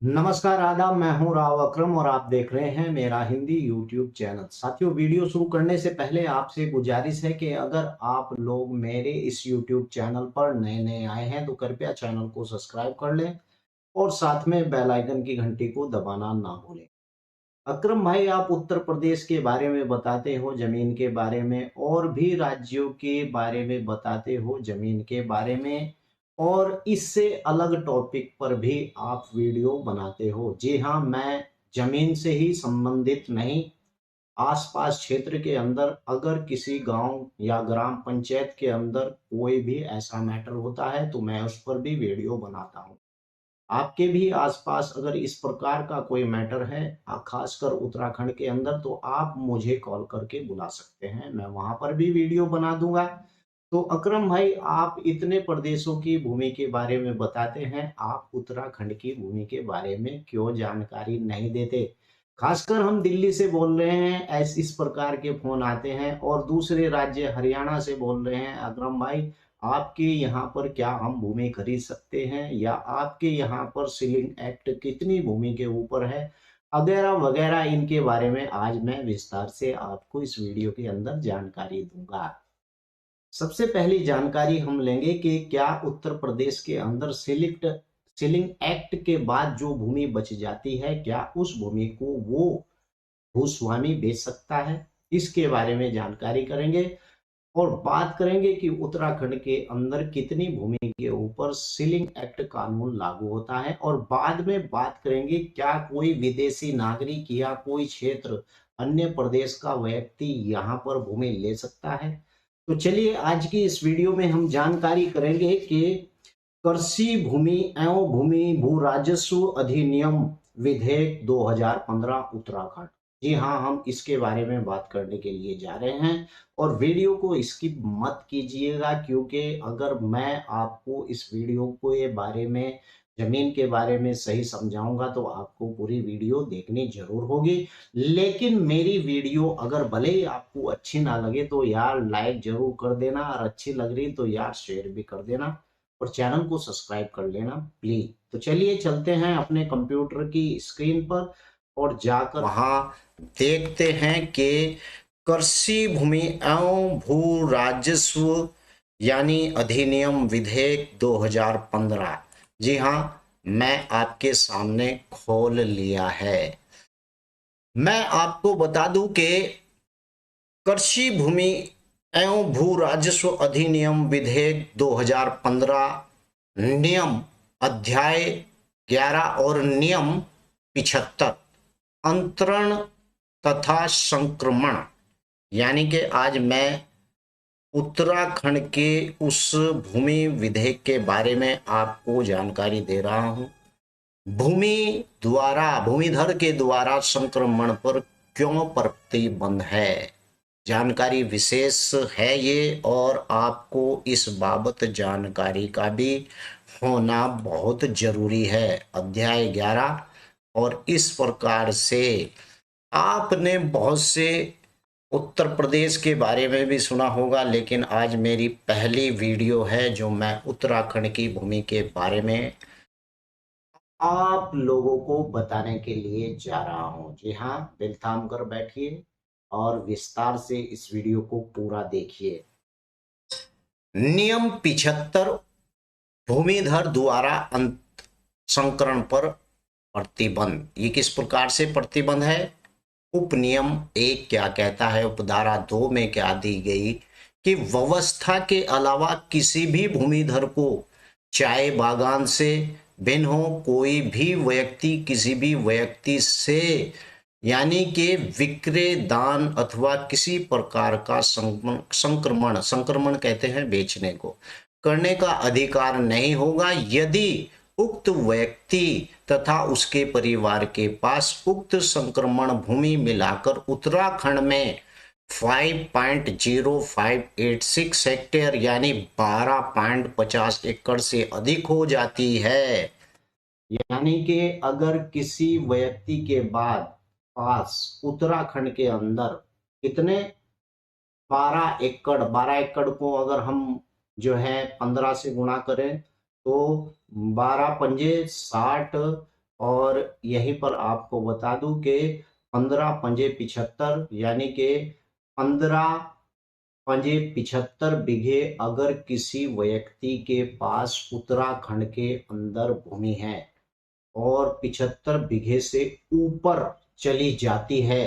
नमस्कार आदाब, मैं हूं राव अकरम और आप देख रहे हैं मेरा हिंदी यूट्यूब चैनल। साथियों, वीडियो शुरू करने से पहले आपसे गुजारिश है कि अगर आप लोग मेरे इस यूट्यूब चैनल पर नए नए आए हैं तो कृपया चैनल को सब्सक्राइब कर लें और साथ में बेल आइकन की घंटी को दबाना ना भूलें। अकरम भाई, आप उत्तर प्रदेश के बारे में बताते हो, जमीन के बारे में, और भी राज्यों के बारे में बताते हो, जमीन के बारे में, और इससे अलग टॉपिक पर भी आप वीडियो बनाते हो। जी हाँ, मैं जमीन से ही संबंधित नहीं, आसपास क्षेत्र के अंदर अगर किसी गांव या ग्राम पंचायत के अंदर कोई भी ऐसा मैटर होता है तो मैं उस पर भी वीडियो बनाता हूँ। आपके भी आसपास अगर इस प्रकार का कोई मैटर है, खासकर उत्तराखंड के अंदर, तो आप मुझे कॉल करके बुला सकते हैं, मैं वहां पर भी वीडियो बना दूंगा। तो अकरम भाई, आप इतने प्रदेशों की भूमि के बारे में बताते हैं, आप उत्तराखंड की भूमि के बारे में क्यों जानकारी नहीं देते? खासकर हम दिल्ली से बोल रहे हैं, ऐसे इस प्रकार के फोन आते हैं, और दूसरे राज्य हरियाणा से बोल रहे हैं, अकरम भाई आपके यहाँ पर क्या हम भूमि खरीद सकते हैं, या आपके यहाँ पर सीलिंग एक्ट कितनी भूमि के ऊपर है, वगैरह वगैरह। इनके बारे में आज मैं विस्तार से आपको इस वीडियो के अंदर जानकारी दूंगा। सबसे पहली जानकारी हम लेंगे कि क्या उत्तर प्रदेश के अंदर सीलिंग एक्ट के बाद जो भूमि बच जाती है, क्या उस भूमि को वो भूस्वामी बेच सकता है? इसके बारे में जानकारी करेंगे। और बात करेंगे कि उत्तराखंड के अंदर कितनी भूमि के ऊपर सीलिंग एक्ट कानून लागू होता है, और बाद में बात करेंगे क्या कोई विदेशी नागरिक या कोई क्षेत्र अन्य प्रदेश का व्यक्ति यहाँ पर भूमि ले सकता है। तो चलिए, आज की इस वीडियो में हम जानकारी करेंगे कि कृषि भूमि एवं भूमि भू राजस्व अधिनियम विधेयक 2015 उत्तराखंड। जी हाँ, हम इसके बारे में बात करने के लिए जा रहे हैं, और वीडियो को स्किप मत कीजिएगा, क्योंकि अगर मैं आपको इस वीडियो को ये बारे में, जमीन के बारे में सही समझाऊंगा तो आपको पूरी वीडियो देखनी जरूर होगी। लेकिन मेरी वीडियो अगर भले ही आपको अच्छी ना लगे तो यार लाइक जरूर कर देना, और अच्छी लग रही तो यार शेयर भी कर देना, और चैनल को सब्सक्राइब कर लेना प्लीज। तो चलिए चलते हैं अपने कंप्यूटर की स्क्रीन पर और जाकर वहां देखते हैं कि कृषि भूमि एवं भू राजस्व यानी अधिनियम विधेयक 2015। जी हाँ, मैं आपके सामने खोल लिया है। मैं आपको बता दूं कि कृषि भूमि एवं भू राजस्व अधिनियम विधेयक 2015 नियम अध्याय 11 और नियम 75 अंतरण तथा संक्रमण, यानी कि आज मैं उत्तराखंड के उस भूमि विधेयक के बारे में आपको जानकारी दे रहा हूं। भूमिधर के द्वारा संक्रमण पर क्यों प्रतिबंध है, जानकारी विशेष है ये, और आपको इस बाबत जानकारी का भी होना बहुत जरूरी है। अध्याय 11। और इस प्रकार से आपने बहुत से उत्तर प्रदेश के बारे में भी सुना होगा, लेकिन आज मेरी पहली वीडियो है जो मैं उत्तराखंड की भूमि के बारे में आप लोगों को बताने के लिए जा रहा हूं। जी हाँ, दिल थाम कर बैठिए और विस्तार से इस वीडियो को पूरा देखिए। नियम 75 भूमिधर द्वारा संकरण पर प्रतिबंध। ये किस प्रकार से प्रतिबंध है? उपनियम 1 क्या कहता है, उपधारा 2 में क्या दी गई कि व्यवस्था के अलावा किसी भी भूमिधर को, चाहे बागान से भिन्न हो, कोई भी व्यक्ति किसी भी व्यक्ति से, यानी कि विक्रय, दान अथवा किसी प्रकार का संक्रमण, संक्रमण कहते हैं बेचने को, करने का अधिकार नहीं होगा यदि उक्त व्यक्ति तथा उसके परिवार के पास उक्त संक्रमण भूमि मिलाकर उत्तराखंड में 5.0586 हेक्टेयर यानी 12.50 एकड़ से अधिक हो जाती है। यानी कि अगर किसी व्यक्ति के बाद पास उत्तराखंड के अंदर कितने, 12 एकड़, 12 एकड़ को अगर हम जो है 15 से गुणा करें तो 12 पंजे 60, और यहीं पर आपको बता दूं कि 15 पंजे 75 यानी कि 15 पंजे 75 बीघे अगर किसी व्यक्ति के पास उत्तराखंड के अंदर भूमि है और 75 बीघे से ऊपर चली जाती है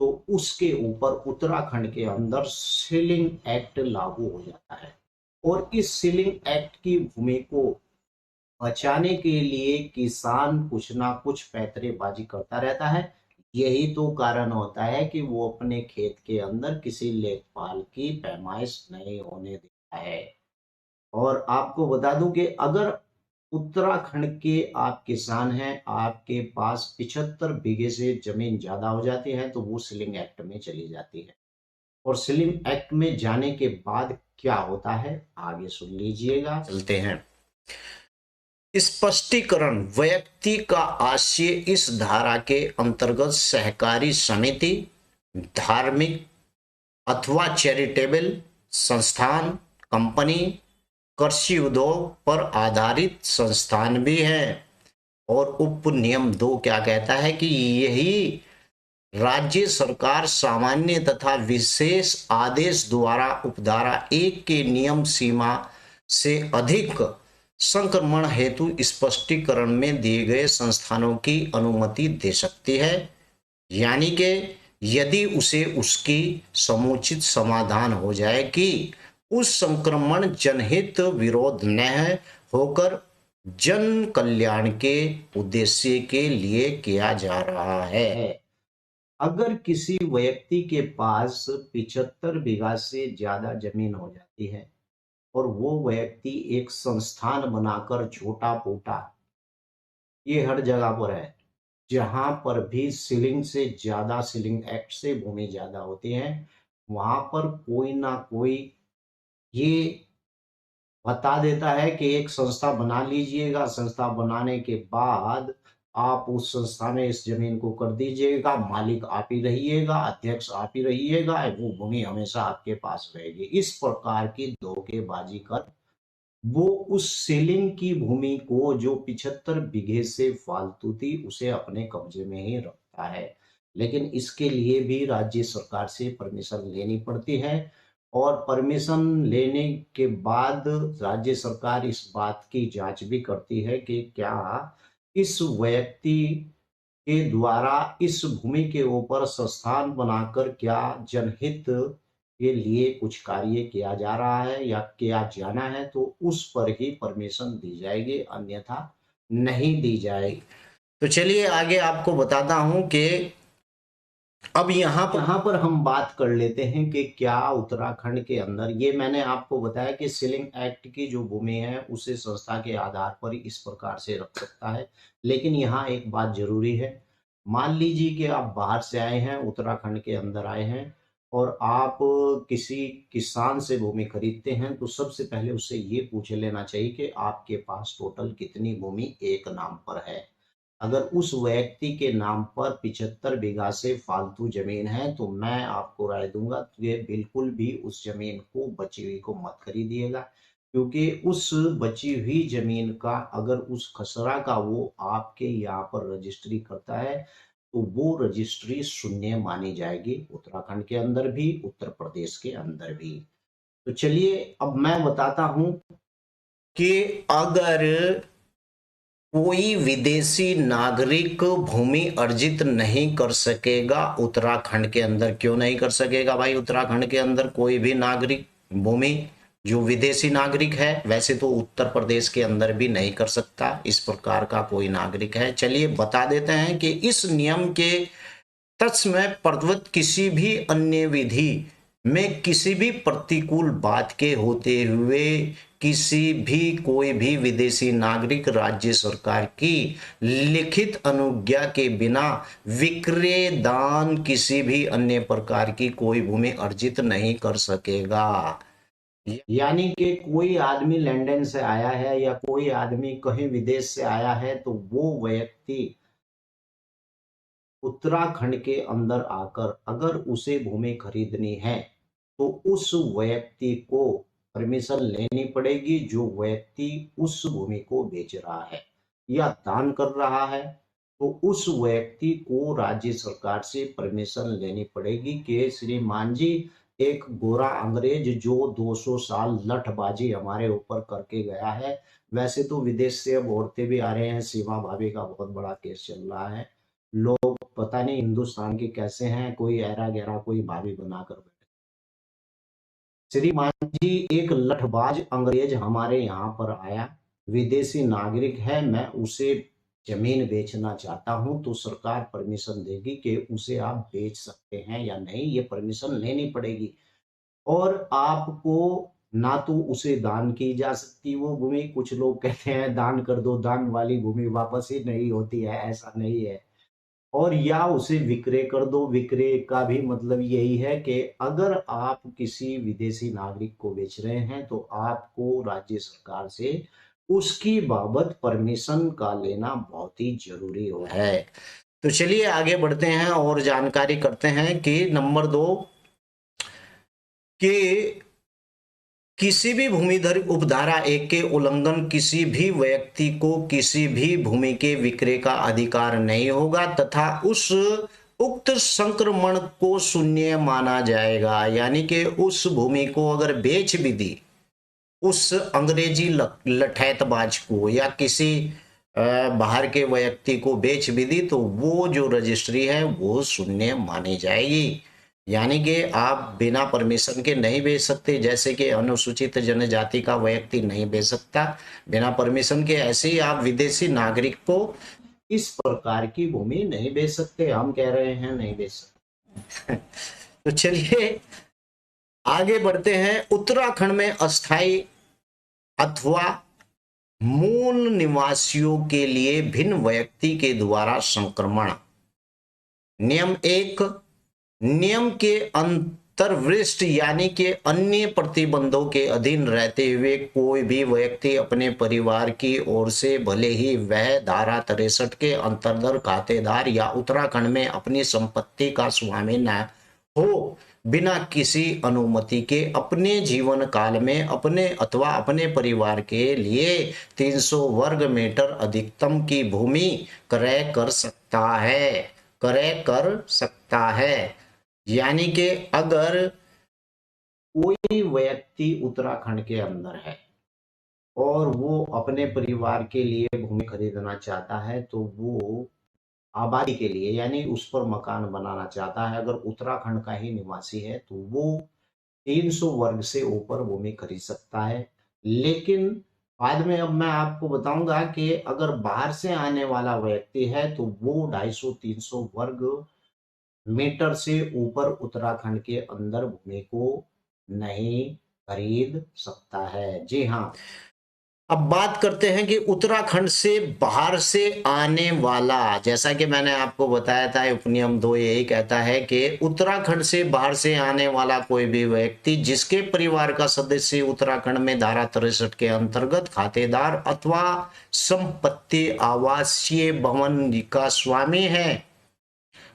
तो उसके ऊपर उत्तराखंड के अंदर सीलिंग एक्ट लागू हो जाता है। और इस सीलिंग एक्ट की भूमि को बचाने के लिए किसान कुछ ना कुछ पैंतरेबाजी करता रहता है। यही तो कारण होता है कि वो अपने खेत के अंदर किसी लेखपाल की पैमाइश नहीं होने देता है। और आपको बता दूं कि अगर उत्तराखंड के आप किसान हैं, आपके पास 75 बीघे से जमीन ज्यादा हो जाती है तो वो सीलिंग एक्ट में चली जाती है। और सीलिंग एक्ट में जाने के बाद क्या होता है आगे सुन लीजिएगा, चलते हैं। स्पष्टीकरण। व्यक्ति का आशय इस धारा के अंतर्गत सहकारी समिति, धार्मिक अथवा चैरिटेबल संस्थान, कंपनी, कृषि उद्योग पर आधारित संस्थान भी है। और उप नियम 2 क्या कहता है कि यही राज्य सरकार सामान्य तथा विशेष आदेश द्वारा उपधारा 1 के नियम सीमा से अधिक संक्रमण हेतु स्पष्टीकरण में दिए गए संस्थानों की अनुमति दे सकती है। यानी कि यदि उसे उसकी समुचित समाधान हो जाए कि उस संक्रमण जनहित विरोध न होकर जन कल्याण के उद्देश्य के लिए किया जा रहा है। अगर किसी व्यक्ति के पास 75 बीघा से ज्यादा जमीन हो जाती है और वो व्यक्ति एक संस्थान बनाकर छोटा पोटा, ये हर जगह पर है जहां पर भी सीलिंग से ज्यादा, सीलिंग एक्ट से भूमि ज्यादा होती है, वहां पर कोई ना कोई ये बता देता है कि एक संस्था बना लीजिएगा, संस्था बनाने के बाद आप उस संस्था में इस जमीन को कर दीजिएगा, मालिक आप ही रहिएगा, अध्यक्ष आप ही रहिएगा, वो भूमि हमेशा आपके पास रहेगी। इस प्रकार की धोखेबाजी कर वो उस सीलिंग की भूमि को जो 75 बीघे से फालतू थी उसे अपने कब्जे में ही रखता है। लेकिन इसके लिए भी राज्य सरकार से परमिशन लेनी पड़ती है और परमिशन लेने के बाद राज्य सरकार इस बात की जांच भी करती है कि क्या इस व्यक्ति के द्वारा इस भूमि के ऊपर संस्थान बनाकर क्या जनहित के लिए कुछ कार्य किया जा रहा है या किया जाना है, तो उस पर ही परमिशन दी जाएगी, अन्यथा नहीं दी जाएगी। तो चलिए आगे आपको बताता हूं कि अब यहाँ पर हम बात कर लेते हैं कि क्या उत्तराखंड के अंदर, ये मैंने आपको बताया कि सीलिंग एक्ट की जो भूमि है उसे संस्था के आधार पर इस प्रकार से रख सकता है। लेकिन यहाँ एक बात जरूरी है, मान लीजिए कि आप बाहर से आए हैं, उत्तराखंड के अंदर आए हैं और आप किसी किसान से भूमि खरीदते हैं तो सबसे पहले उससे ये पूछ लेना चाहिए कि आपके पास टोटल कितनी भूमि एक नाम पर है। अगर उस व्यक्ति के नाम पर 75 बीघा से फालतू जमीन है तो मैं आपको राय दूंगा कि बिल्कुल भी उस जमीन को, बची हुई को मत खरीदिएगा, क्योंकि उस बची हुई जमीन का अगर उस खसरा का वो आपके यहाँ पर रजिस्ट्री करता है तो वो रजिस्ट्री शून्य मानी जाएगी, उत्तराखंड के अंदर भी, उत्तर प्रदेश के अंदर भी। तो चलिए अब मैं बताता हूं कि अगर कोई विदेशी नागरिक भूमि अर्जित नहीं कर सकेगा उत्तराखंड के अंदर, क्यों नहीं कर सकेगा भाई? उत्तराखंड के अंदर कोई भी नागरिक भूमि जो विदेशी नागरिक है, वैसे तो उत्तर प्रदेश के अंदर भी नहीं कर सकता, इस प्रकार का कोई नागरिक है। चलिए बता देते हैं कि इस नियम के तत्समय प्रदत्त किसी भी अन्य विधि में किसी भी प्रतिकूल बात के होते हुए किसी भी कोई भी विदेशी नागरिक राज्य सरकार की लिखित अनुज्ञा के बिना विक्रय, दान, किसी भी अन्य प्रकार की कोई भूमि अर्जित नहीं कर सकेगा। यानी कि कोई आदमी लंदन से आया है या कोई आदमी कहीं विदेश से आया है तो वो व्यक्ति उत्तराखंड के अंदर आकर अगर उसे भूमि खरीदनी है तो उस व्यक्ति को परमिशन लेनी पड़ेगी, जो व्यक्ति उस भूमि को बेच रहा है या दान कर रहा है तो उस व्यक्ति को राज्य सरकार से परमिशन लेनी पड़ेगी कि श्रीमान जी, एक गोरा अंग्रेज जो 200 साल लठबाजी हमारे ऊपर करके गया है। वैसे तो विदेश से अब औरतें भी आ रहे हैं, सीमा भाभी का बहुत बड़ा केस चल रहा है। लोग पता नहीं हिंदुस्तान के कैसे हैं, कोई ऐरा गैरा कोई भाभी बनाकर बैठे। श्रीमान जी, एक लठबाज अंग्रेज हमारे यहाँ पर आया, विदेशी नागरिक है, मैं उसे जमीन बेचना चाहता हूं, तो सरकार परमिशन देगी कि उसे आप बेच सकते हैं या नहीं, ये परमिशन लेनी पड़ेगी। और आपको ना तो उसे दान की जा सकती वो भूमि, कुछ लोग कहते हैं दान कर दो, दान वाली भूमि वापस ही नहीं होती है, ऐसा नहीं है। और या उसे विक्रय कर दो। विक्रय का भी मतलब यही है कि अगर आप किसी विदेशी नागरिक को बेच रहे हैं तो आपको राज्य सरकार से उसकी बाबत परमिशन का लेना बहुत ही जरूरी हो है। तो चलिए आगे बढ़ते हैं और जानकारी करते हैं कि नंबर 2 कि किसी भी भूमिधर उपधारा 1 के उल्लंघन किसी भी व्यक्ति को किसी भी भूमि के विक्रय का अधिकार नहीं होगा तथा उस उक्त संक्रमण को शून्य माना जाएगा। यानी कि उस भूमि को अगर बेच भी दी उस अंग्रेजी लठैतबाज को या किसी बाहर के व्यक्ति को बेच भी दी तो वो जो रजिस्ट्री है वो शून्य मानी जाएगी। यानी कि आप बिना परमिशन के नहीं बेच सकते, जैसे कि अनुसूचित जनजाति का व्यक्ति नहीं बेच सकता बिना परमिशन के, ऐसे ही आप विदेशी नागरिक को इस प्रकार की भूमि नहीं बेच सकते। हम कह रहे हैं नहीं बेच सकते। तो चलिए आगे बढ़ते हैं। उत्तराखंड में अस्थाई अथवा मूल निवासियों के लिए भिन्न व्यक्ति के द्वारा संक्रमण। नियम 1, नियम के अंतर्वृष्ट यानी कि अन्य प्रतिबंधों के अधीन रहते हुए कोई भी व्यक्ति अपने परिवार की ओर से, भले ही वह धारा 63 के अंतर्गत खातेदार या उत्तराखंड में अपनी संपत्ति का स्वामी न हो, बिना किसी अनुमति के अपने जीवन काल में अपने अथवा अपने परिवार के लिए 300 वर्ग मीटर अधिकतम की भूमि क्रय कर सकता है। यानी कि अगर कोई व्यक्ति उत्तराखंड के अंदर है और वो अपने परिवार के लिए भूमि खरीदना चाहता है तो वो आबादी के लिए यानी उस पर मकान बनाना चाहता है, अगर उत्तराखंड का ही निवासी है तो वो 300 वर्ग से ऊपर भूमि खरीद सकता है। लेकिन बाद में अब मैं आपको बताऊंगा कि अगर बाहर से आने वाला व्यक्ति है तो वो 250-300 वर्ग मीटर से ऊपर उत्तराखंड के अंदर भूमि को नहीं खरीद सकता है। जी हाँ, अब बात करते हैं कि उत्तराखंड से बाहर से आने वाला, जैसा कि मैंने आपको बताया था उपनियम 2 यही कहता है कि उत्तराखंड से बाहर से आने वाला कोई भी व्यक्ति जिसके परिवार का सदस्य उत्तराखंड में धारा 63 के अंतर्गत खातेदार अथवा संपत्ति आवासीय भवन का स्वामी है,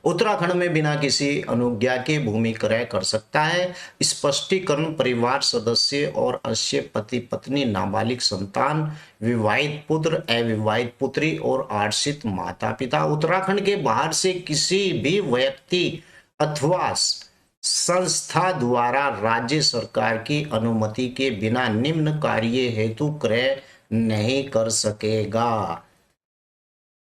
उत्तराखंड में बिना किसी अनुज्ञा के भूमि क्रय कर सकता है। स्पष्टीकरण परिवार सदस्य और अस्य पति पत्नी, नाबालिग संतान, विवाहित पुत्र, अविवाहित पुत्री और आश्रित माता पिता। उत्तराखंड के बाहर से किसी भी व्यक्ति अथवा संस्था द्वारा राज्य सरकार की अनुमति के बिना निम्न कार्य हेतु क्रय नहीं कर सकेगा।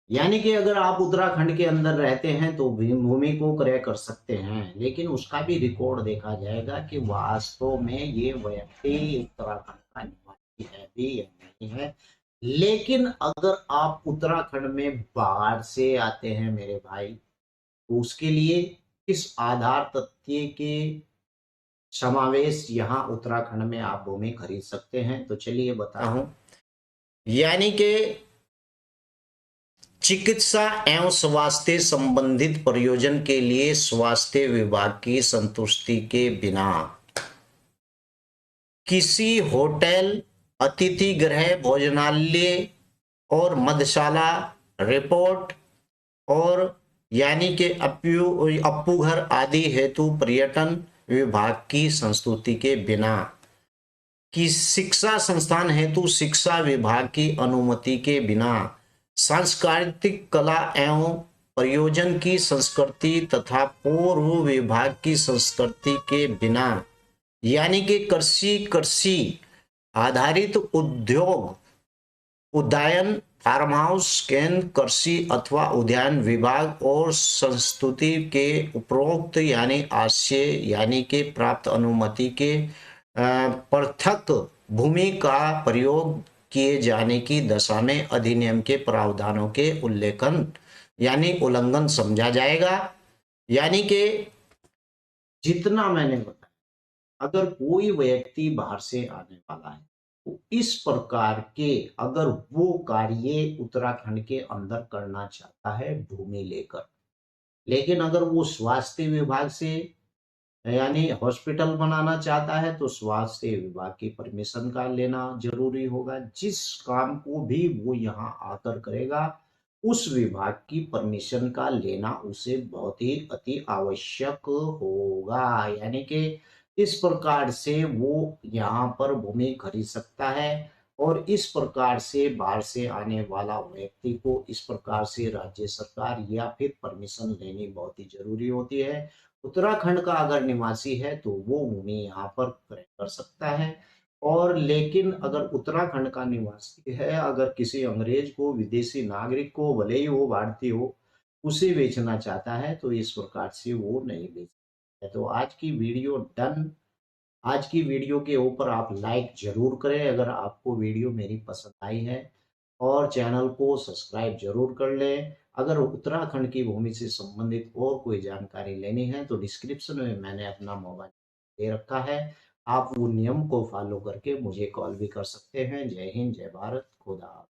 यानी कि अगर आप उत्तराखंड के अंदर रहते हैं तो भूमि को क्रय कर सकते हैं, लेकिन उसका भी रिकॉर्ड देखा जाएगा कि वास्तव में ये व्यक्ति उत्तराखंड का निवासी है भी या नहीं है। लेकिन अगर आप उत्तराखंड में बाहर से आते हैं मेरे भाई, तो उसके लिए किस आधार तथ्य के समावेश यहाँ उत्तराखंड में आप भूमि खरीद सकते हैं, तो चलिए बता हूं। यानी कि चिकित्सा एवं स्वास्थ्य संबंधित प्रयोजन के लिए स्वास्थ्य विभाग की संतुष्टि के बिना किसी होटल, अतिथि गृह, भोजनालय और मधुशाला रिपोर्ट और यानी कि अप्पू घर आदि हेतु पर्यटन विभाग की संस्तुति के बिना, कि शिक्षा संस्थान हेतु शिक्षा विभाग की अनुमति के बिना, सांस्कृतिक कला एवं प्रयोजन की संस्कृति तथा पूर्व विभाग की संस्कृति के बिना, यानी कि कृषि कृषि आधारित उद्योग, उद्यान, फार्म हाउस, केंद्र कृषि अथवा उद्यान विभाग और संस्तुति के उपरोक्त यानी आशय यानी कि प्राप्त अनुमति के पृथक भूमि का प्रयोग किए जाने की दशा में अधिनियम के प्रावधानों के उल्लेखन यानी उल्लंघन समझा जाएगा। यानी कि जितना मैंने बताया, अगर कोई व्यक्ति बाहर से आने वाला है तो इस प्रकार के अगर वो कार्य उत्तराखंड के अंदर करना चाहता है भूमि लेकर, लेकिन अगर वो स्वास्थ्य विभाग से यानी हॉस्पिटल बनाना चाहता है तो स्वास्थ्य विभाग की परमिशन का लेना जरूरी होगा। जिस काम को भी वो यहाँ आकर करेगा उस विभाग की परमिशन का लेना उसे बहुत ही अति आवश्यक होगा। यानी कि इस प्रकार से वो यहाँ पर भूमि खरीद सकता है और इस प्रकार से बाहर से आने वाला व्यक्ति को इस प्रकार से राज्य सरकार या फिर परमिशन लेनी बहुत ही जरूरी होती है। उत्तराखंड का अगर निवासी है तो वो भूमि यहाँ पर क्रय कर सकता है। और लेकिन अगर उत्तराखंड का निवासी है, अगर किसी अंग्रेज को, विदेशी नागरिक को, भले ही वो भारतीय हो, उसे बेचना चाहता है तो इस प्रकार से वो नहीं बेच सकता है। तो आज की वीडियो डन। आज की वीडियो के ऊपर आप लाइक जरूर करें अगर आपको वीडियो मेरी पसंद आई है, और चैनल को सब्सक्राइब जरूर कर लें। अगर उत्तराखंड की भूमि से संबंधित और कोई जानकारी लेनी है तो डिस्क्रिप्शन में मैंने अपना मोबाइल दे रखा है, आप वो नियम को फॉलो करके मुझे कॉल भी कर सकते हैं। जय हिंद, जय भारत, खुदा हाफिज।